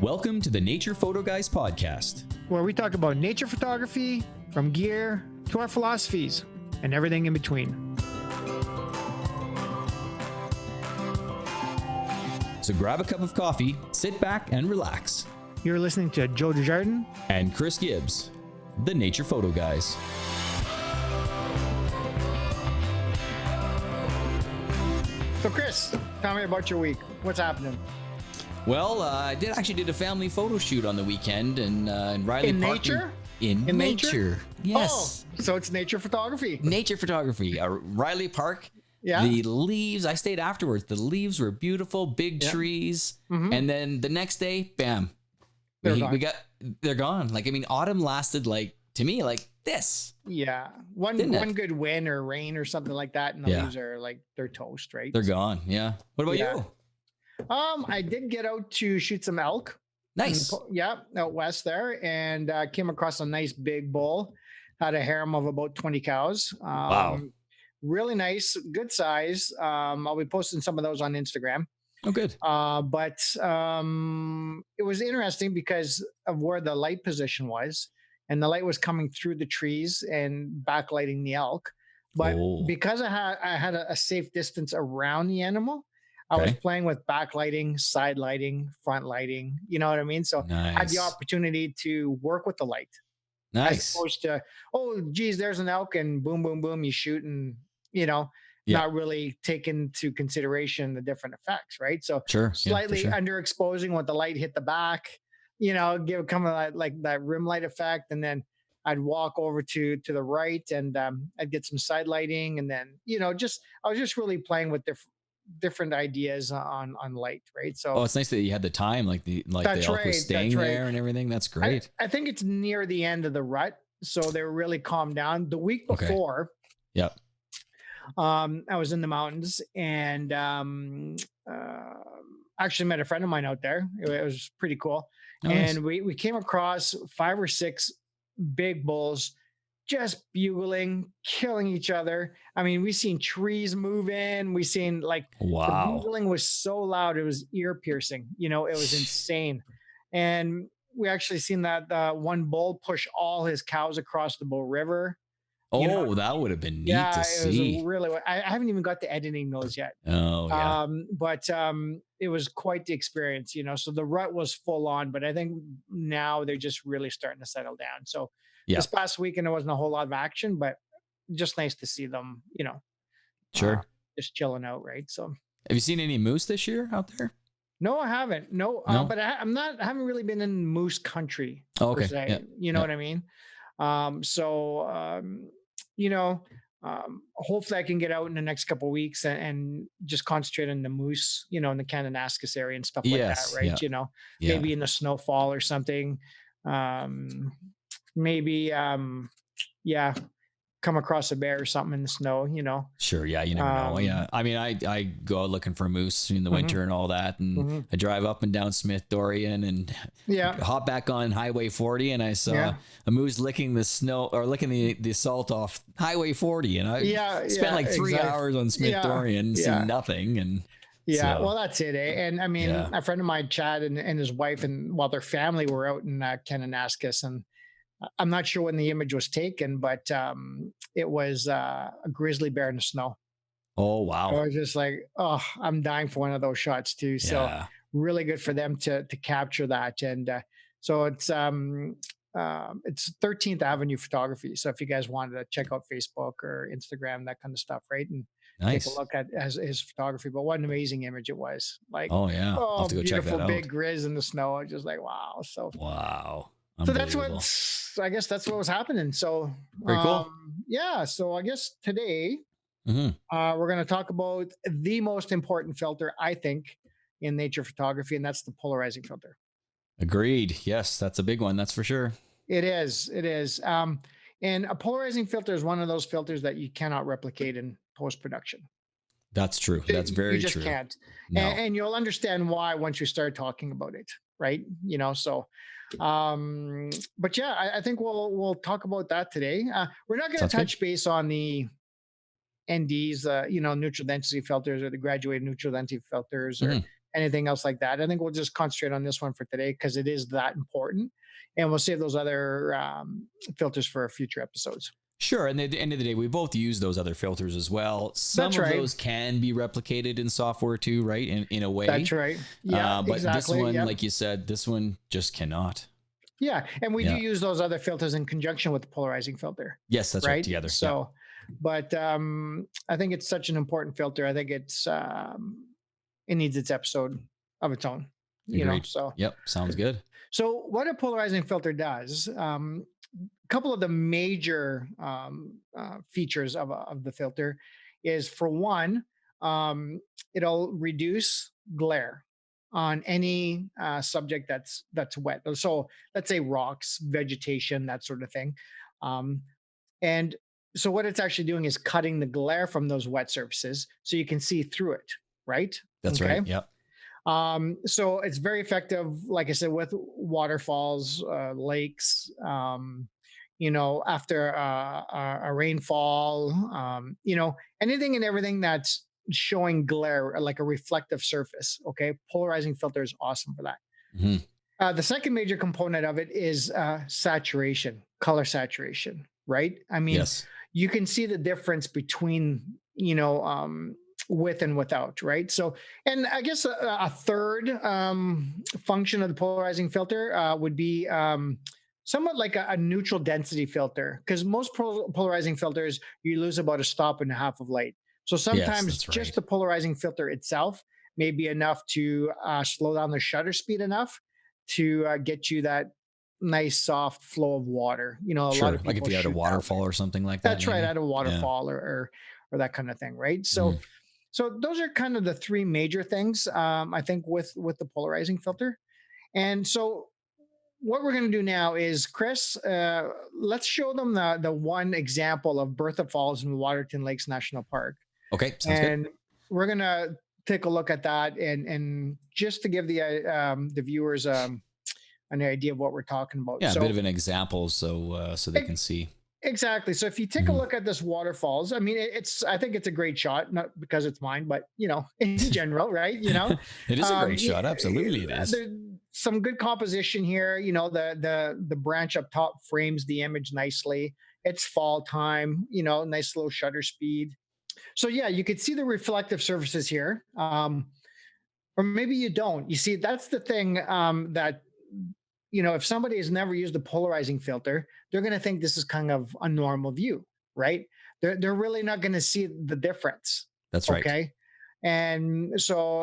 Welcome to the Nature Photo Guys podcast, where we talk about nature photography, from gear to our philosophies and everything in between. So grab a cup of coffee, sit back and relax. You're listening to Joe Desjardins and Chris Gibbs, the Nature Photo Guys. So Chris, tell me about your week. What's happening? Well, I did a family photo shoot on the weekend in Riley in Park. Nature? In nature. Yes. Oh, so it's nature photography. Nature photography. Riley Park. Yeah. The leaves, I stayed afterwards. The leaves were beautiful, big trees. Mm-hmm. And then the next day, bam. They're gone. Like, I mean, autumn lasted to me, this. Yeah. One good wind or rain or something like that. And the leaves are they're toast, right? They're gone. Yeah. What about you? I did get out to shoot some elk. Nice. Out west there, and came across a nice big bull. Had a harem of about 20 cows. Wow. Really nice, good size. I'll be posting some of those on Instagram. Oh, good. But it was interesting because of where the light position was, and the light was coming through the trees and backlighting the elk. But because I had a safe distance around the animal, I was playing with backlighting, side lighting, front lighting. You know what I mean? So I had the opportunity to work with the light. Nice. As opposed to, geez, there's an elk and boom, boom, boom, you shoot and, not really take into consideration the different effects, right? So slightly underexposing when the light hit the back, give kind of like that rim light effect. And then I'd walk over to the right and I'd get some side lighting. And then, I was just really playing with different ideas on light, right? So it's nice that you had the time, the elk was staying there and everything. That's great. I think it's near the end of the rut, so they were really calmed down. The week before, I was in the mountains and actually met a friend of mine out there. It was pretty cool. Nice. And we came across 5 or 6 big bulls just bugling, killing each other. I mean, we seen trees moving. We seen the bugling was so loud. It was ear piercing. It was insane. And we actually seen that one bull push all his cows across the Bow River. That would have been neat to see. It was really, I haven't even got to editing those yet. Oh, yeah. But it was quite the experience, so the rut was full on, but I think now they're just really starting to settle down. So this past weekend, there wasn't a whole lot of action, but just nice to see them, just chilling out, right? So, have you seen any moose this year out there? No, I haven't. No. But I haven't really been in moose country. Okay. Per se. Yeah. You know what I mean? Hopefully I can get out in the next couple of weeks and just concentrate on the moose, in the Kananaskis area and stuff like that, right? Yeah. Maybe in the snowfall or something. Maybe, come across a bear or something in the snow, Sure. Yeah. You never know. Yeah. I mean, I go out looking for moose in the winter and all that. And I drive up and down Smith Dorian and hop back on Highway 40. And I saw a moose licking the snow or licking the salt off Highway 40. And I spent 3 hours on Smith Dorian, see nothing. And well, that's it. And I mean, a friend of mine, Chad, and his wife and their family were out in Kananaskis, and I'm not sure when the image was taken, but it was a grizzly bear in the snow. Oh, wow. I was just I'm dying for one of those shots too. So really good for them to capture that. And so it's 13th Avenue Photography. So if you guys wanted to check out Facebook or Instagram, that kind of stuff, right? And take a look at his photography. But what an amazing image it was. I'll have to go check that out. Beautiful big grizz in the snow. I was just wow. So wow. So that's what was happening. So very cool. So I guess today we're going to talk about the most important filter, I think, in nature photography, and that's the polarizing filter. Agreed. Yes, that's a big one. That's for sure. It is. And a polarizing filter is one of those filters that you cannot replicate in post-production. That's true. That's very true. You just can't. No. And you'll understand why once you start talking about it, right? But I think we'll talk about that today. We're not going to touch base on the NDs, neutral density filters or the graduated neutral density filters or anything else like that. I think we'll just concentrate on this one for today because it is that important, and we'll save those other filters for future episodes. Sure. And at the end of the day, we both use those other filters as well. Some of those can be replicated in software too, right? In a way. That's right. Yeah, but exactly. This one, like you said, this one just cannot. Yeah. And we do use those other filters in conjunction with the polarizing filter. Yes, that's right. Together. So, but I think it's such an important filter. I think it's, it needs its episode of its own, you know, so. Yep. Sounds good. So what a polarizing filter does, a couple of the major features of the filter is, for one, it'll reduce glare on any subject that's wet. So let's say rocks, vegetation, that sort of thing. And so what it's actually doing is cutting the glare from those wet surfaces so you can see through it, right? That's right. Yep. So it's very effective, like I said, with waterfalls, lakes, you know, after a rainfall, you know, anything and everything that's showing glare, like a reflective surface. Okay. Polarizing filter is awesome for that. Mm-hmm. The second major component of it is saturation, color saturation, right? I mean, you can see the difference between, you know, with and without, right? So, and I guess a third function of the polarizing filter would be somewhat like a neutral density filter, because most polarizing filters, you lose about 1.5 stops of light. So sometimes just the polarizing filter itself may be enough to slow down the shutter speed enough to get you that nice soft flow of water. You know, a lot of people, like if you had a waterfall or something like that. That's maybe. Right, at a waterfall or that kind of thing, right? So, so those are kind of the three major things I think with the polarizing filter. And so what we're going to do now is, Chris, let's show them the one example of Bertha Falls in Waterton Lakes National Park. Okay, sounds good. And we're going to take a look at that and just to give the viewers an idea of what we're talking about. Yeah, so, a bit of an example so they can see. Exactly. So if you take a look at this waterfalls, I mean, I think it's a great shot, not because it's mine, but you know, in general, right? You know, it is a great shot. Absolutely, it is. There's some good composition here. You know, the branch up top frames the image nicely. It's fall time. You know, nice little shutter speed. So yeah, you could see the reflective surfaces here, or maybe you don't. You see, that's the thing that. You know, if somebody has never used a polarizing filter, they're going to think this is kind of a normal view, right? They're really not going to see the difference. That's right. Okay. And so,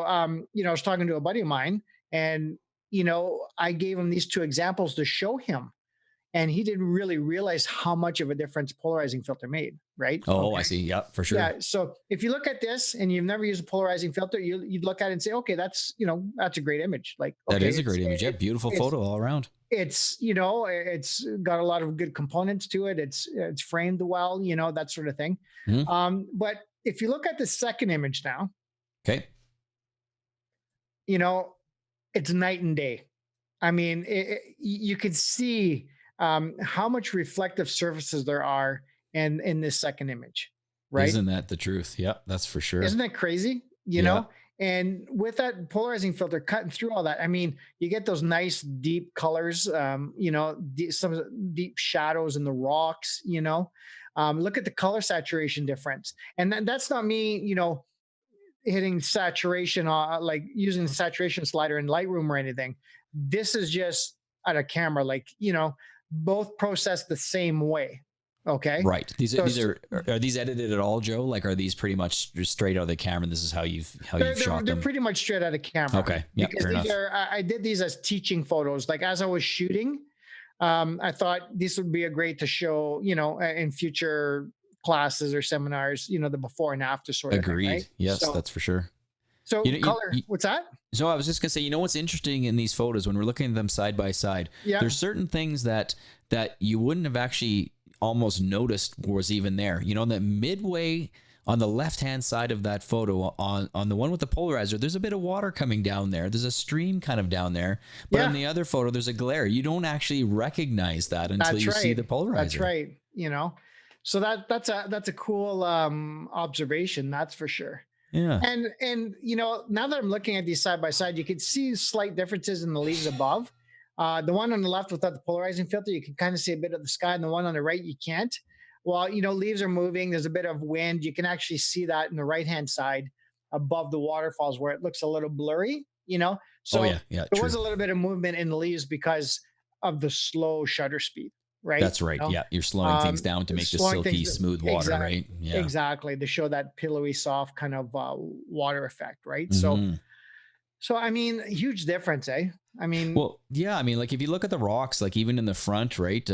you know, I was talking to a buddy of mine and, you know, I gave him these two examples to show him. And he didn't really realize how much of a difference polarizing filter made, right? Oh, okay. I see. Yeah, for sure. Yeah. So if you look at this and you've never used a polarizing filter, you'd look at it and say, okay, that's, you know, that's a great image. Like, okay, that is a great image. Yeah, beautiful photo all around. It's, you know, it's got a lot of good components to it. It's framed well, you know, that sort of thing. Mm-hmm. But if you look at the second image now, okay, you know, it's night and day. I mean, you could see how much reflective surfaces there are in this second image, right? Isn't that the truth? Yeah, that's for sure. Isn't that crazy? You know, and with that polarizing filter cutting through all that, I mean, you get those nice deep colors, you know, some deep shadows in the rocks, you know, look at the color saturation difference. And that's not me, you know, hitting saturation, like using the saturation slider in Lightroom or anything. This is just at a camera, like, you know, both processed the same way. Okay. Right. These are these edited at all, Joe? Like, are these pretty much straight out of the camera? This is how you've shot them. They're pretty much straight out of camera. Okay. Yeah. Because these I did these as teaching photos. Like as I was shooting, I thought this would be great to show, you know, in future classes or seminars, you know, the before and after sort of Agreed. Thing, right? Yes, so, that's for sure. So color, what's that? So I was just gonna say, you know, what's interesting in these photos when we're looking at them side by side, there's certain things that you wouldn't have actually almost noticed was even there. You know, that midway on the left-hand side of that photo on the one with the polarizer, there's a bit of water coming down there. There's a stream kind of down there. But on the other photo, there's a glare. You don't actually recognize that until you see the polarizer. That's right. You know, so that's a cool observation. That's for sure. Yeah. And now that I'm looking at these side by side, you can see slight differences in the leaves above. The one on the left without the polarizing filter, you can kind of see a bit of the sky, and the one on the right, you can't. Well, leaves are moving. There's a bit of wind. You can actually see that in the right-hand side above the waterfalls where it looks a little blurry, So yeah, there was a little bit of movement in the leaves because of the slow shutter speed, right? That's right. Yeah, you're slowing things down to make the silky, smooth water, right? Yeah, exactly. To show that pillowy, soft kind of water effect, right? Mm-hmm. So I mean, huge difference, eh? I mean, well, yeah, I mean, like if you look at the rocks, like even in the front, right?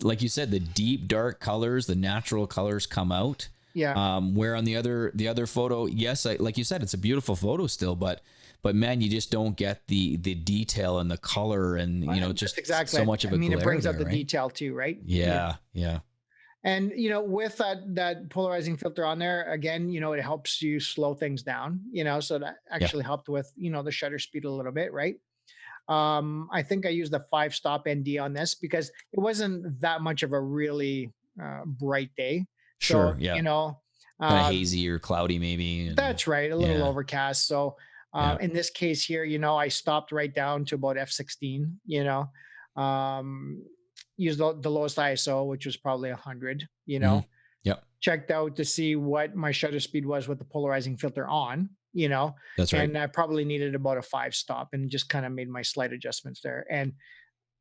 Like you said, the deep dark colors, the natural colors come out. Yeah. Where on the other photo, yes, like you said, it's a beautiful photo still, but man, you just don't get the detail and the color and just exactly so much of a glare. It brings there, out the right? detail too, right? Yeah. And with that polarizing filter on there, again, it helps you slow things down. So that actually helped with the shutter speed a little bit, right? I think I used a 5-stop ND on this because it wasn't that much of a really bright day. Sure. So, yeah. Kind of hazy or cloudy, maybe. That's right. A little overcast. So in this case here, I stopped right down to about f16. Used the lowest ISO, which was probably 100. Mm-hmm. Yep. Checked out to see what my shutter speed was with the polarizing filter on. That's right. And I probably needed about a 5-stop and just kind of made my slight adjustments there. And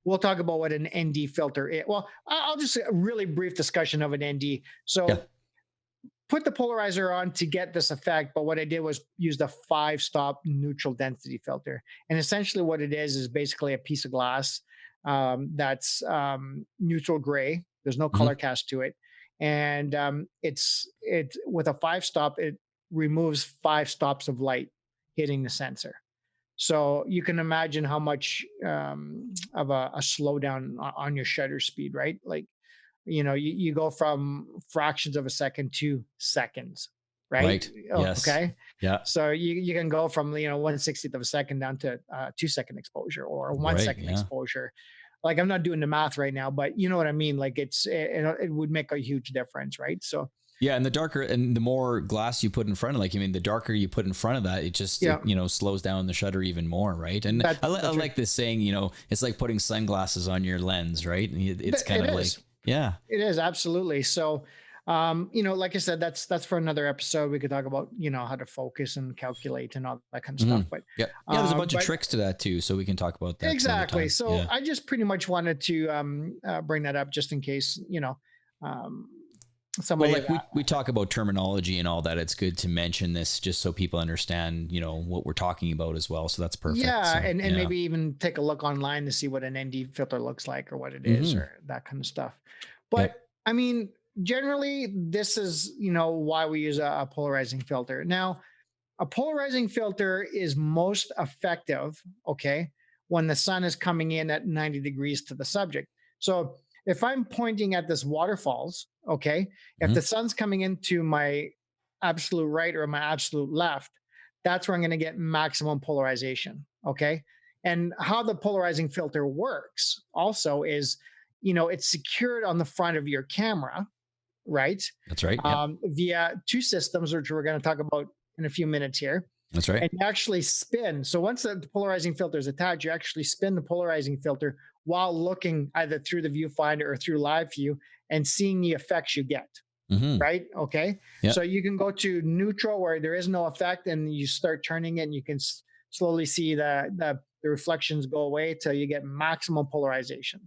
we'll talk about what an ND filter is. Well, I'll just a really brief discussion of an ND. So put the polarizer on to get this effect, but what I did was use the 5-stop neutral density filter. And essentially what it is basically a piece of glass that's neutral gray. There's no color cast to it. And it's with a 5-stop, it removes 5 stops of light hitting the sensor. So you can imagine how much of a slowdown on your shutter speed, right? Like, you go from fractions of a second to seconds, right? Yes. Okay. Yeah. So you can go from 1/60th of a second down to 2-second exposure or 1 second exposure. Like I'm not doing the math right now, but you know what I mean? Like it would make a huge difference, right? So yeah, and the darker and the more glass you put in front of, the darker you put in front of that, it just it, slows down the shutter even more, right? And I like this saying, it's like putting sunglasses on your lens, right? It's kind of like it is absolutely. So like I said, that's for another episode. We could talk about how to focus and calculate and all that kind of stuff. But there's a bunch of tricks to that too, so we can talk about that exactly. So I just pretty much wanted to bring that up just in case somebody we talk about terminology and all that. It's good to mention this just so people understand what we're talking about as well. So that's perfect. And maybe even take a look online to see what an ND filter looks like or what it is or that kind of stuff. But I mean, generally this is why we use a polarizing filter. Now a polarizing filter is most effective when the sun is coming in at 90 degrees to the subject. So if I'm pointing at this waterfalls, if the sun's coming into my absolute right or my absolute left, that's where I'm going to get maximum polarization. And how the polarizing filter works also is, it's secured on the front of your camera, right? That's right. Via 2 systems, which we're going to talk about in a few minutes here. That's right. And you actually spin. So once the polarizing filter is attached, you actually spin the polarizing filter while looking either through the viewfinder or through live view and seeing the effects you get. Right. Okay. So you can go to neutral where there is no effect and you start turning it and you can slowly see the reflections go away till you get maximum polarization,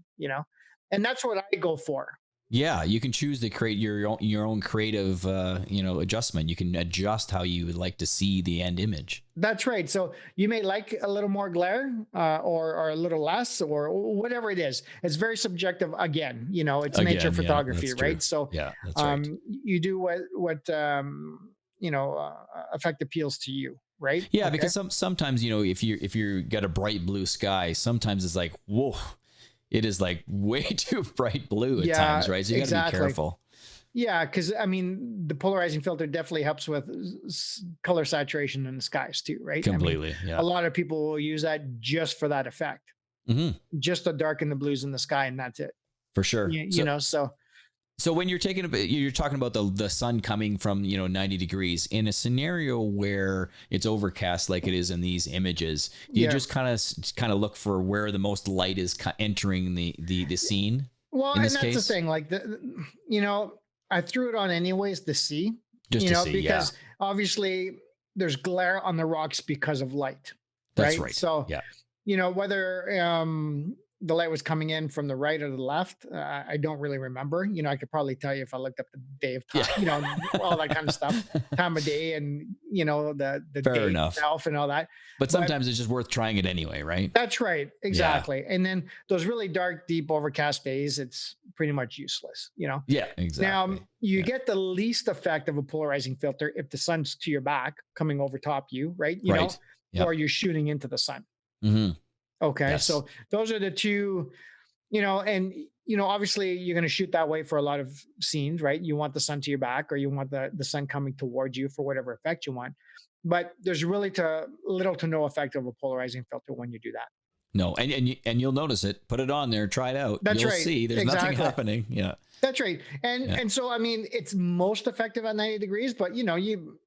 and that's what I go for. Yeah, you can choose to create your own creative, adjustment. You can adjust how you would like to see the end image. That's right. So you may like a little more glare, or a little less, or whatever it is. It's very subjective. Again, it's nature photography, right? So that's right. You do what effect appeals to you, right? Yeah, because sometimes if you got a bright blue sky, sometimes it's like whoa. It is like way too bright blue at times, right? So you got to be careful. Yeah, because I mean, the polarizing filter definitely helps with color saturation in the skies too, right? Completely. A lot of people will use that just for that effect, just to darken the blues in the sky, and that's it. For sure. So So when you're talking about the sun coming from 90 degrees in a scenario where it's overcast like it is in these images, do you just kind of look for where the most light is entering the scene? Well, and that's the thing. Like I threw it on anyways to see, just to see, because obviously there's glare on the rocks because of light. That's right. So whether the light was coming in from the right or the left, I don't really remember. I could probably tell you if I looked up the day of time, all that kind of stuff, time of day, and the Fair day enough. itself and all that. But sometimes it's just worth trying it anyway, right? That's right, exactly. And then those really dark, deep, overcast days, it's pretty much useless. Yeah, exactly. Now you get the least effect of a polarizing filter if the sun's to your back, coming over top you, right? You know, or you're shooting into the sun. Mm-hmm. Okay. Yes. So those are the two, and, obviously you're going to shoot that way for a lot of scenes, right? You want the sun to your back, or you want the sun coming towards you for whatever effect you want. But there's really little to no effect of a polarizing filter when you do that. No. And you'll notice it, put it on there, try it out. That's you'll right. See there's nothing happening. Yeah. That's right. And so, I mean, it's most effective at 90 degrees, but you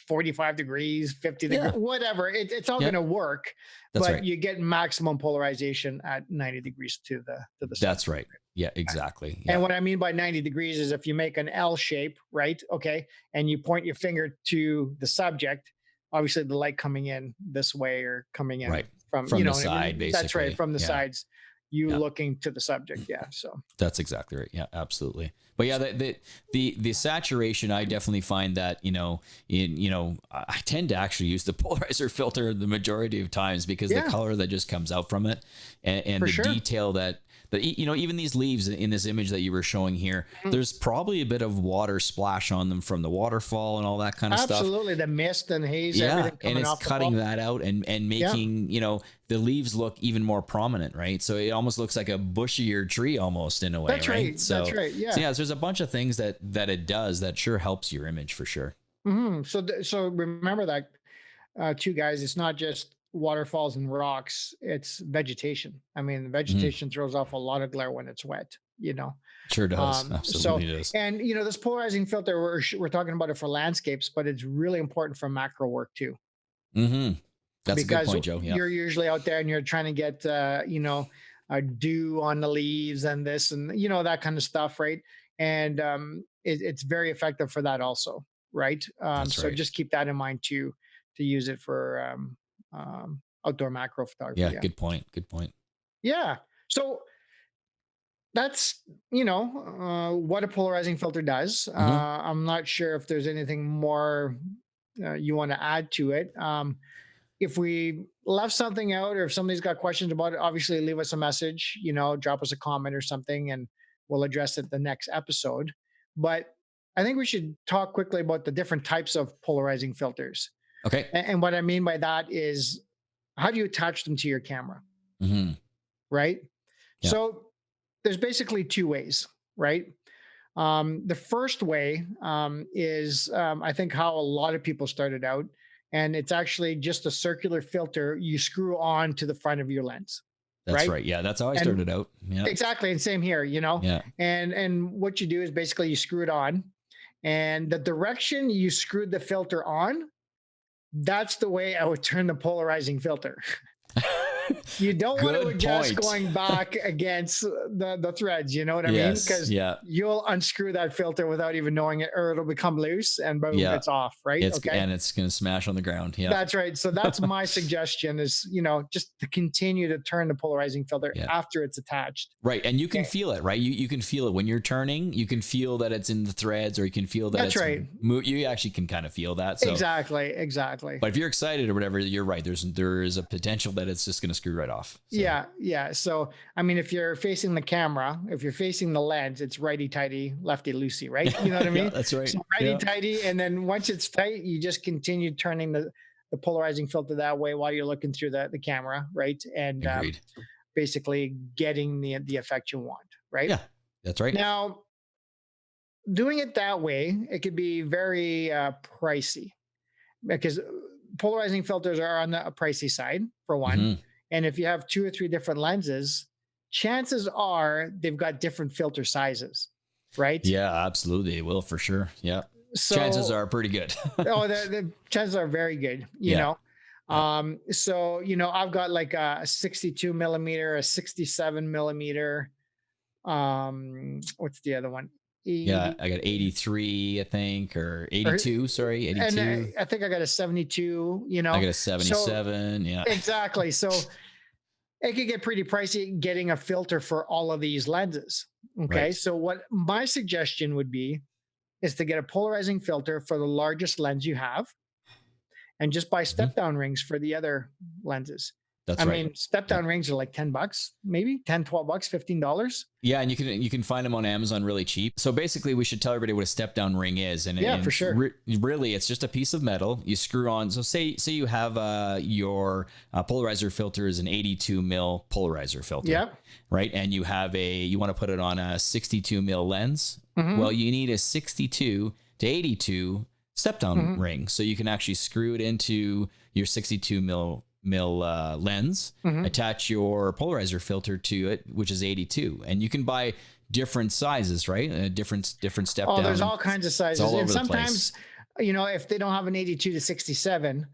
45 degrees, 50 degrees, whatever. It's all going to work, but you get maximum polarization at 90 degrees to the sun. That's right. Yeah, exactly. Yeah. And what I mean by 90 degrees is if you make an L shape, right? Okay. And you point your finger to the subject, obviously the light coming in this way or coming in from the side, basically. That's right. From the sides, looking to the subject. Yeah. So that's exactly right. Yeah, absolutely. But yeah, the saturation, I definitely find that, I tend to actually use the polarizer filter the majority of times because the color that just comes out from it and the detail that even these leaves in this image that you were showing here, there's probably a bit of water splash on them from the waterfall and all that kind of stuff. Absolutely. The mist and haze, everything coming and off it's cutting that out and making, the leaves look even more prominent, right? So it almost looks like a bushier tree almost in a way, That's right? So, that's right. Yeah. So there's a bunch of things that it does that sure helps your image for sure. Mm-hmm. So remember that, too, guys, it's not just waterfalls and rocks, it's vegetation. I mean, vegetation throws off a lot of glare when it's wet, Sure does. Absolutely does. And this polarizing filter, we're talking about it for landscapes, but it's really important for macro work too. Mm-hmm. That's a good point, Joe. Yeah. You're usually out there and you're trying to get a dew on the leaves and this and that kind of stuff, right? And it's very effective for that also, right? So just keep that in mind too, to use it for outdoor macro photography. Yeah, good point. Good point. Yeah. So that's what a polarizing filter does. I'm not sure if there's anything more you want to add to it. If we left something out, or if somebody's got questions about it, obviously leave us a message. Drop us a comment or something, and we'll address it the next episode. But I think we should talk quickly about the different types of polarizing filters. Okay. And what I mean by that is, how do you attach them to your camera? Mm-hmm. Right? Yeah. So there's basically two ways, right? The first way is, I think, how a lot of people started out. And it's actually just a circular filter you screw on to the front of your lens. That's right. Yeah, that's how I started out. Yeah. Exactly. And same here, Yeah. And what you do is basically you screw it on, and the direction you screwed the filter on, that's the way I would turn the polarizing filter. You don't want to adjust going back against the threads, you know what I mean? Because you'll unscrew that filter without even knowing it, or it'll become loose and boom, it's off, right? And it's going to smash on the ground. Yeah, that's right. So that's my suggestion is, just to continue to turn the polarizing filter after it's attached. Right. And you can feel it, right? You can feel it when you're turning. You can feel that it's in the threads, or you can feel that that's right. You actually can kind of feel that. So. Exactly. But if you're excited or whatever, you're right. There is a potential that it's just going to screw right off. So. Yeah. So, I mean, if you're facing the camera, if you're facing the lens, it's righty tighty, lefty loosey, right? You know what I mean? That's right. So righty tighty, and then once it's tight, you just continue turning the polarizing filter that way while you're looking through the camera, right? And basically getting the effect you want, right? Yeah, that's right. Now, doing it that way, it could be very pricey, because polarizing filters are on the pricey side for one. Mm-hmm. And if you have 2 or 3 different lenses, chances are they've got different filter sizes. right? Yeah, absolutely. It will for sure. Yeah. So chances are pretty good. the chances are very good, you know. So, I've got like a 62 millimeter, a 67 millimeter. What's the other one? Yeah, I got 83, I think, or 82. Sorry, 82. And I think I got a 72. I got a 77. Yeah, exactly. So it could get pretty pricey getting a filter for all of these lenses. Okay, right. so what my suggestion would be is to get a polarizing filter for the largest lens you have, and just buy step down rings for the other lenses. That's right. Mean, step down rings are like $10, maybe 10, 12 bucks, $15. Yeah. And you can find them on Amazon really cheap. So basically we should tell everybody what a step down ring is. And yeah, for sure. Really, it's just a piece of metal you screw on. So say you have your polarizer filter is an 82 mil polarizer filter. Yeah. Right. And you want to put it on a 62 mil lens. Well, you need a 62 to 82 step down ring. So you can actually screw it into your 62 mil lens, attach your polarizer filter to it, which is 82, and you can buy different sizes, right? Different step down. There's all kinds of sizes, and sometimes, if they don't have an 82 to 67,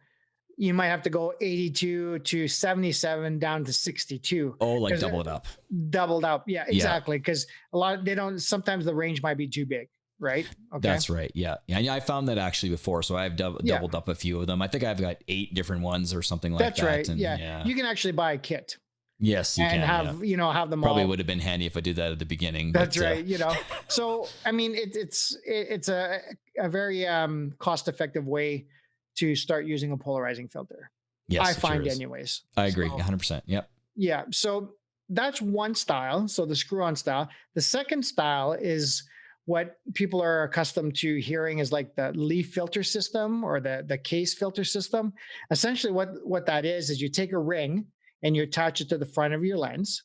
you might have to go 82 to 77 down to 62. Oh, like double it up. Doubled up, yeah, exactly. Because sometimes the range might be too big. Right. Okay. That's right. Yeah. Yeah. I found that actually before. So I've doubled up a few of them. I think I've got 8 different ones or something like that. That's right. And yeah. You can actually buy a kit. Yes. You can have them Probably all. would have been handy if I did that at the beginning. That's right. So, I mean, it's a very cost effective way to start using a polarizing filter. Yes. I find anyways. I agree. 100%. Yep. Yeah. So that's one style. So the screw on style. The second style is what people are accustomed to hearing is like the leaf filter system or the case filter system. Essentially what that is you take a ring and you attach it to the front of your lens,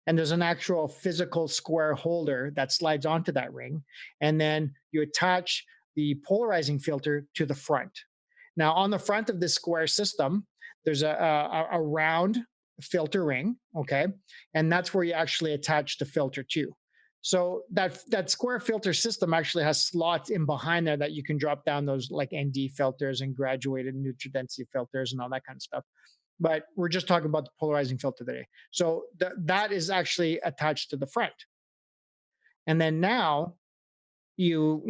and there's an actual physical square holder that slides onto that ring, and then you attach the polarizing filter to the front. Now on the front of this square system, there's a round filter ring, okay? And that's where you actually attach the filter to. So that square filter system actually has slots in behind there that you can drop down those like ND filters and graduated neutral density filters and all that kind of stuff. But we're just talking about the polarizing filter today. So that is actually attached to the front. And then now you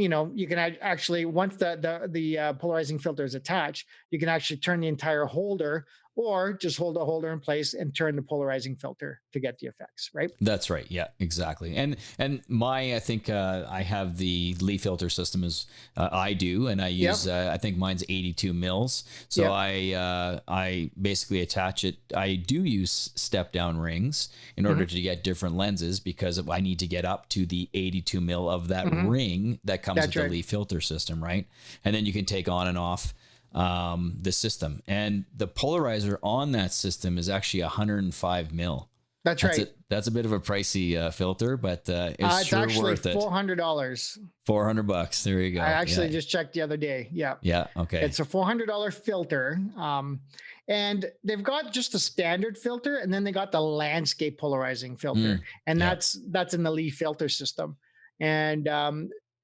can actually, once the polarizing filter is attached, you can actually turn the entire holder, or just hold the holder in place and turn the polarizing filter to get the effects, right? That's right. Yeah, exactly. And I think I have the leaf filter system as I do, and I use I think mine's 82 mils. So I basically attach it. I do use step down rings in order to get different lenses, because I need to get up to the 82 mil of that ring that comes with the leaf filter system, right? And then you can take on and off the system, and the polarizer on that system is actually 105 mil. That's right. That's a bit of a pricey filter, but it's sure worth it. $400. $400. There you go. I actually just checked the other day. Yeah. Yeah. Okay. It's a $400 filter. And they've got just a standard filter, and then they got the landscape polarizing filter, and that's in the leaf filter system. And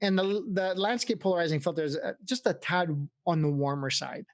the landscape polarizing filter is just a tad on the warmer side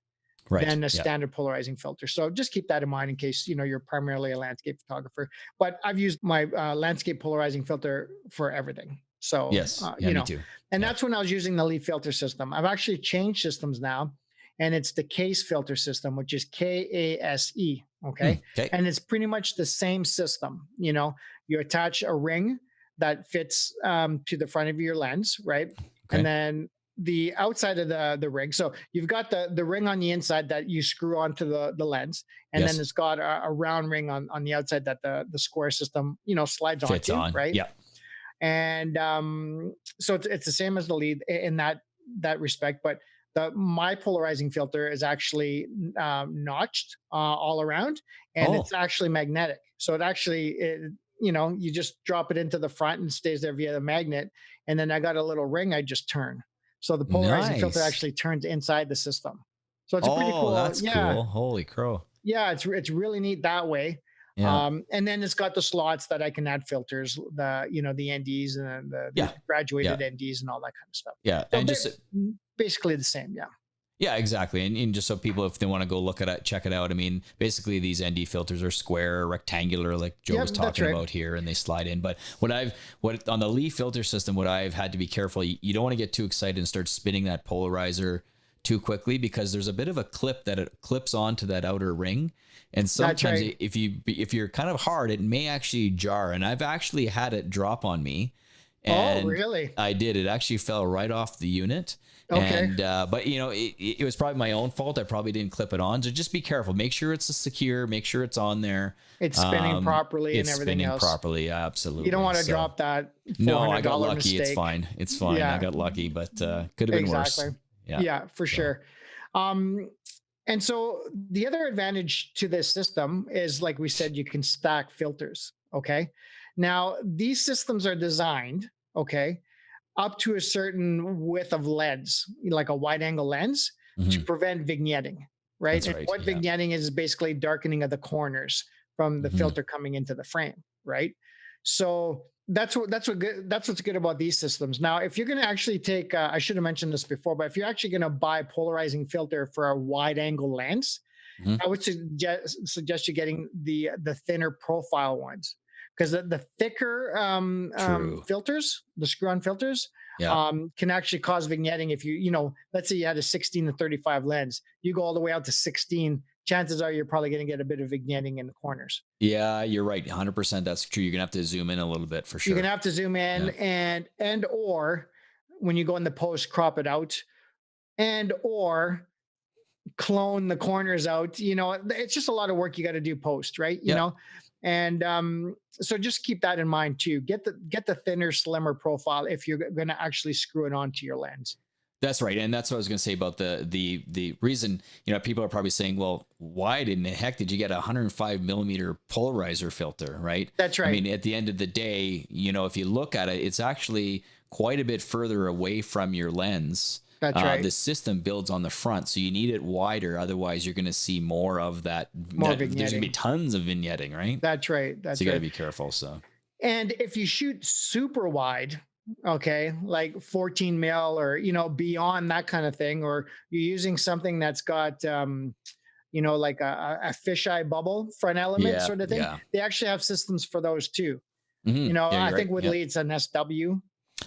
than a standard polarizing filter. So just keep that in mind in case, you're primarily a landscape photographer. But I've used my landscape polarizing filter for everything. So, yes, me too. And that's when I was using the leaf filter system. I've actually changed systems now, and it's the case filter system, which is KASE. Okay. And it's pretty much the same system. You attach a ring that fits to the front of your lens, right? And then the outside of the ring. So you've got the ring on the inside that you screw onto the lens, and then it's got a round ring on the outside that the square system slides onto, right? Yeah. And so it's the same as the lead in that respect, but my polarizing filter is actually notched all around, and it's actually magnetic. So it actually you just drop it into the front and stays there via the magnet. And then I got a little ring I just turn. So the polarizing filter actually turns inside the system. So it's pretty cool. That's cool. Holy crow. Yeah, it's really neat that way. Yeah. And then it's got the slots that I can add filters, the NDs and the graduated NDs and all that kind of stuff. Yeah. So And just basically the same. Yeah. Yeah, exactly. And just so people, if they want to go look at it, check it out. I mean, basically these ND filters are square, rectangular, like Joe was talking about here, and they slide in. But what on the Lee filter system, what I've had to be careful, you don't want to get too excited and start spinning that polarizer too quickly, because there's a bit of a clip that it clips onto that outer ring. And sometimes if you're kind of hard, it may actually jar. And I've actually had it drop on me. And really? I did. It actually fell right off the unit. Okay. And, but it was probably my own fault. I probably didn't clip it on. So just be careful. Make sure it's secure. Make sure it's on there. It's spinning properly and everything else. It's spinning properly. Absolutely. You don't want to drop that $400 No, I got lucky. Mistake. It's fine. It's fine. Yeah. I got lucky, but could have been worse. Yeah, for sure. And so the other advantage to this system is, like we said, you can stack filters. Okay. Now, these systems are designed, up to a certain width of lens, like a wide angle lens, to prevent vignetting, right? And what vignetting is basically darkening of the corners from the filter coming into the frame, right? So that's what's good about these systems. Now, if you're going to actually take, I should have mentioned this before, but if you're actually going to buy polarizing filter for a wide angle lens, I would suggest you getting the thinner profile ones. Because the thicker filters, the screw-on filters, can actually cause vignetting. If let's say you had a 16 to 35 lens, you go all the way out to 16, chances are you're probably going to get a bit of vignetting in the corners. Yeah, you're right. 100%. That's true. You're going to have to zoom in a little bit for sure. You're going to have to zoom in and or when you go in the post, crop it out, and or clone the corners out. It's just a lot of work you got to do post, right? You know. And so just keep that in mind too. Get the thinner, slimmer profile if you're going to actually screw it onto your lens. That's right. And that's what I was going to say about the reason, people are probably saying, well, why in the heck did you get a 105 millimeter polarizer filter, right? That's right. I mean, at the end of the day, if you look at it, it's actually quite a bit further away from your lens. That's right. The system builds on the front, so you need it wider. Otherwise, you're going to see more of that. There's going to be tons of vignetting, right? That's right. So you got to be careful. So, and if you shoot super wide, like 14 mil or beyond that kind of thing, or you're using something that's got like a fisheye bubble front element sort of thing. They actually have systems for those too. I think with Lee it's an SW.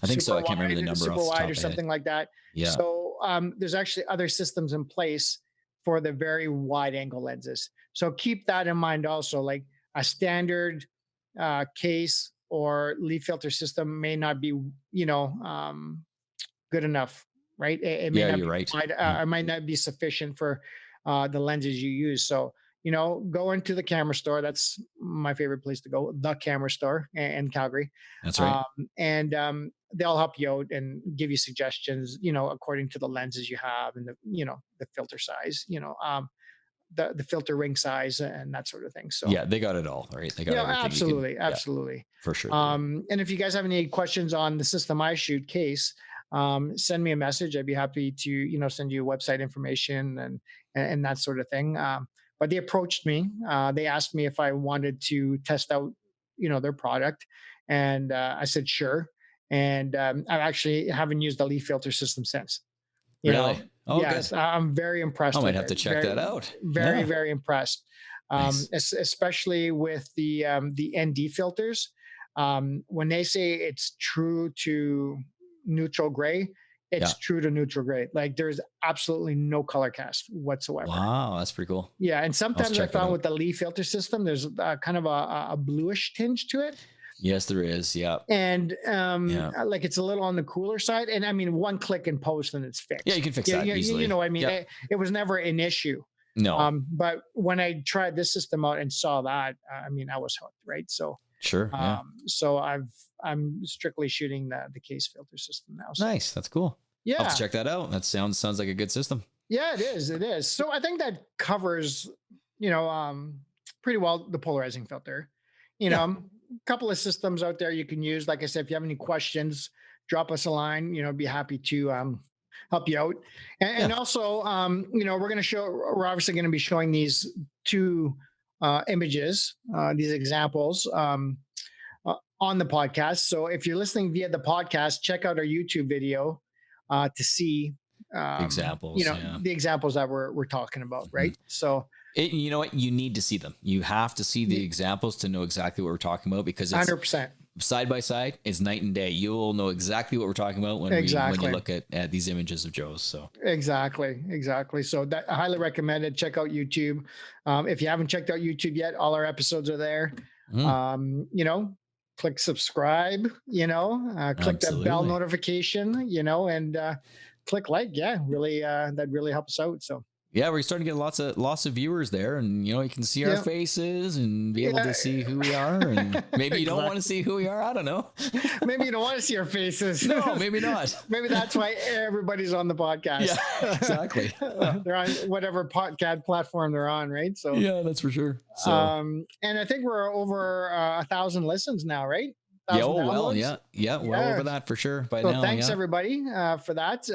I think so. I can't remember the number. Super wide or something like that. Yeah. So there's actually other systems in place for the very wide angle lenses. So keep that in mind also. Like a standard case or leaf filter system may not be, good enough, right? It may not be right. wide, it might not be sufficient for the lenses you use. So go into the camera store. That's my favorite place to go, the camera store in Calgary. That's right. And they'll help you out and give you suggestions, according to the lenses you have and the filter size, the filter ring size and that sort of thing. So they got it all, right? They got everything. Absolutely. For sure. And if you guys have any questions on the system I shoot case, send me a message. I'd be happy to, send you website information and that sort of thing. But they approached me. They asked me if I wanted to test out, their product, and I said sure. And I actually haven't used the leaf filter system since. Really? Oh, yes, good. I'm very impressed. I might have to check that out. Very impressed. Nice. Especially with the ND filters. When they say it's true to neutral gray, it's true to neutral gray. Like there's absolutely no color cast whatsoever. Wow, that's pretty cool. Yeah, and sometimes I found with the Lee filter system, there's kind of a bluish tinge to it. Yes, there is. Yeah. And like it's a little on the cooler side. And I mean, one click in post and it's fixed. Yeah, you can fix that easily. You know what I mean? Yep. It was never an issue. No. But when I tried this system out and saw that, I mean, I was hooked, right? So sure. Yeah. So I'm strictly shooting the case filter system now. So. Nice. That's cool. Yeah. I'll have to check that out. That sounds like a good system. Yeah, it is. It is. So I think that covers, pretty well the polarizing filter. A couple of systems out there you can use. Like I said, if you have any questions, drop us a line. Be happy to help you out. And also, we're obviously going to be showing these two images, these examples on the podcast. So if you're listening via the podcast, check out our YouTube video to see examples. The examples that we're talking about, right? Mm-hmm. So you know what? You need to see them. You have to see the examples to know exactly what we're talking about, because it's 100%. Side by side, it's night and day. You'll know exactly what we're talking about when you look at these images of Joe's. So exactly. So that I highly recommend it. Check out YouTube. If you haven't checked out YouTube yet, all our episodes are there. Click subscribe. Click that bell notification. And click like. Yeah, really, that really helps out. So. Yeah, we're starting to get lots of viewers there, and you can see our faces and be able to see who we are, and maybe you don't want to see who we are. I don't know. Maybe you don't want to see our faces. No, maybe not. Maybe that's why everybody's on the podcast. Yeah, exactly. They're on whatever podcast platform they're on, right? So yeah, that's for sure. So, and I think we're over 1,000 listens now, right? Yeah. Oh well, yeah, well over that for sure by now. Thanks everybody for that.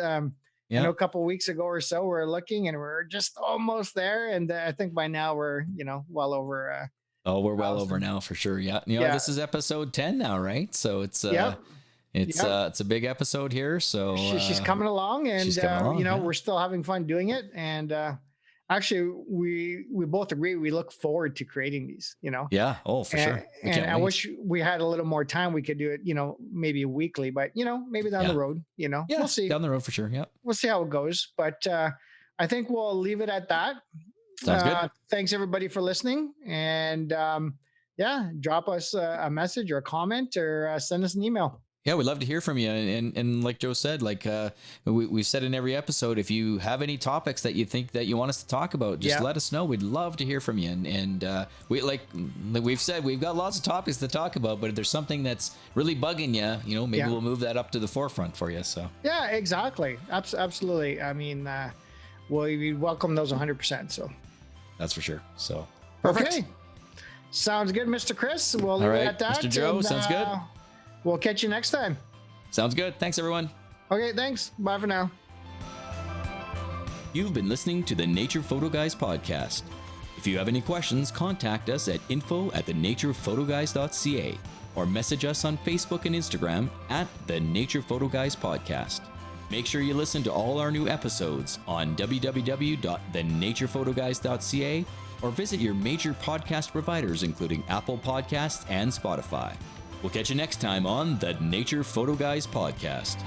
I know a couple of weeks ago or so, we're looking and we're just almost there. And I think by now we're, well over. We're well over now for sure. Yeah. This is episode 10 now, right? So it's a big episode here. So she's coming along, and, we're still having fun doing it. And actually, we both agree we look forward to creating these, Yeah. Oh, for sure. And I wish we had a little more time. We could do it, maybe weekly, but, maybe down the road, Yeah, we'll see. Down the road for sure. Yeah. We'll see how it goes. But I think we'll leave it at that. Sounds good. Thanks, everybody, for listening. And drop us a message or a comment, or send us an email. Yeah, we'd love to hear from you. And like Joe said, we've said in every episode, if you have any topics that you think that you want us to talk about, just let us know. We'd love to hear from you. And we've said, we've got lots of topics to talk about, but if there's something that's really bugging you, maybe we'll move that up to the forefront for you. So yeah, exactly. Absolutely. I mean, we welcome those 100%. So that's for sure. So perfect. Okay. Sounds good, Mr. Chris. We'll leave it at that. Mr. Joe, sounds good. We'll catch you next time. Sounds good. Thanks, everyone. Okay, thanks. Bye for now. You've been listening to the Nature Photo Guys podcast. If you have any questions, contact us at info@thenaturephotoguys.ca or message us on Facebook and Instagram at the Nature Photo Guys podcast. Make sure you listen to all our new episodes on www.thenaturephotoguys.ca or visit your major podcast providers, including Apple Podcasts and Spotify. We'll catch you next time on the Nature Photo Guys podcast.